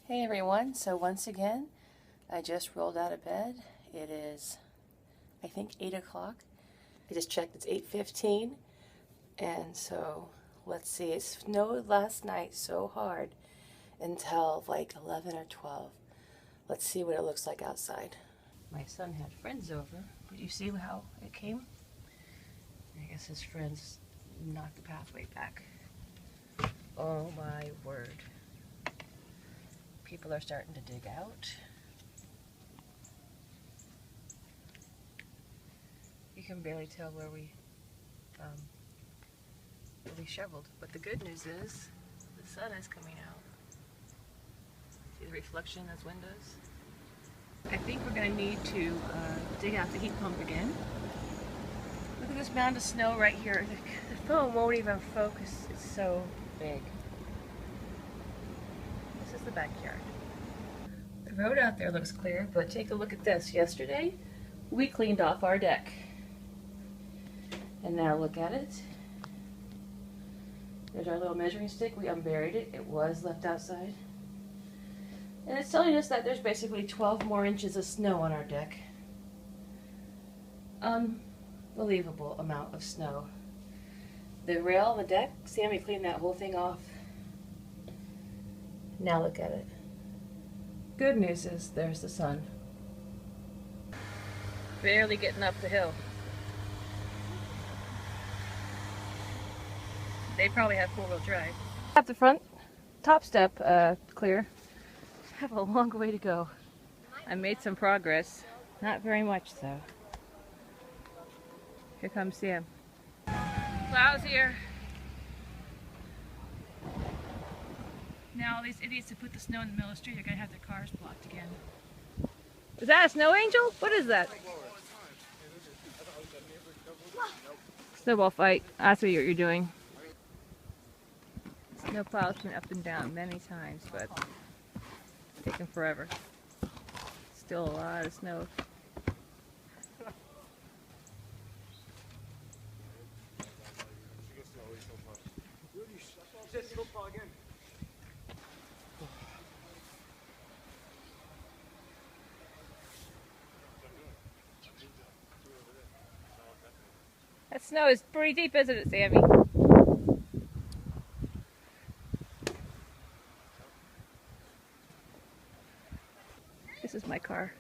Hey everyone, so once again, I just rolled out of bed. It is, I think, 8 o'clock. I just checked, it's 8:15. And so, let's see, it snowed last night so hard until like 11 or 12. Let's see what it looks like outside. My son had friends over. Did you see how it came? I guess his friends knocked the pathway back. Oh my word. People are starting to dig out. You can barely tell where we shoveled, but the good news is the sun is coming out. See the reflection in those windows? I think we're going to need to dig out the heat pump again. Look at this mound of snow right here. The phone won't even focus. It's so big. This is the backyard. The road out there looks clear, but take a look at this. Yesterday, we cleaned off our deck. And now look at it. There's our little measuring stick. We unburied it. It was left outside. And it's telling us that there's basically 12 more inches of snow on our deck. Unbelievable amount of snow. The rail on the deck, Sammy cleaned that whole thing off. Now look at it. Good news is there's the sun. Barely getting up the hill. They probably have four-wheel drive. Have the front top step clear. Have a long way to go. I made some progress. Not very much though. Here comes Sam. Plow's here. Now these idiots that put the snow in the middle of the street are gonna have their cars blocked again. Is that a snow angel? What is that? Snowball fight. That's what you're doing. Snow plow's been up and down many times, but it's taken forever. Still a lot of snow. That snow is pretty deep, isn't it, Sammy? This is my car.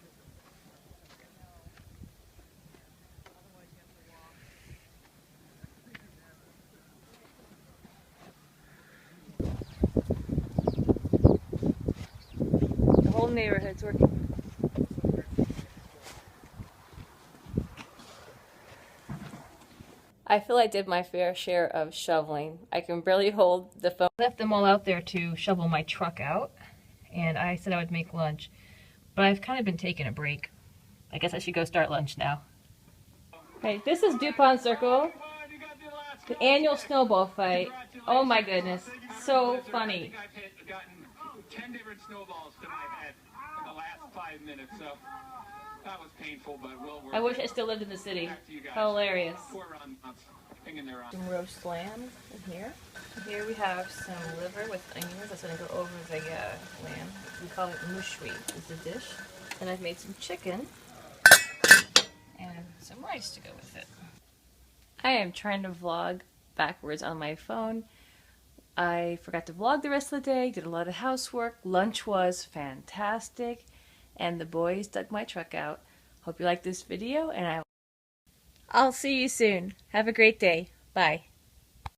The whole neighborhood's working. I feel I did my fair share of shoveling. I can barely hold the phone. I left them all out there to shovel my truck out, and I said I would make lunch. But I've kind of been taking a break. I guess I should go start lunch now. Okay, this is DuPont Circle. The annual snowball fight. Oh my goodness. So funny. I've gotten 10 different snowballs to my head in the last 5 minutes, so that was painful, but we'll work. I wish I still lived in the city. Hilarious. Some roast lamb in here. Here we have some liver with onions. That's going to go over the lamb. We call it mushwi is the dish. And I've made some chicken and some rice to go with it. I am trying to vlog backwards on my phone. I forgot to vlog the rest of the day, did a lot of housework. Lunch was fantastic, and the boys dug my truck out. Hope you like this video, and I'll see you soon. Have a great day. Bye.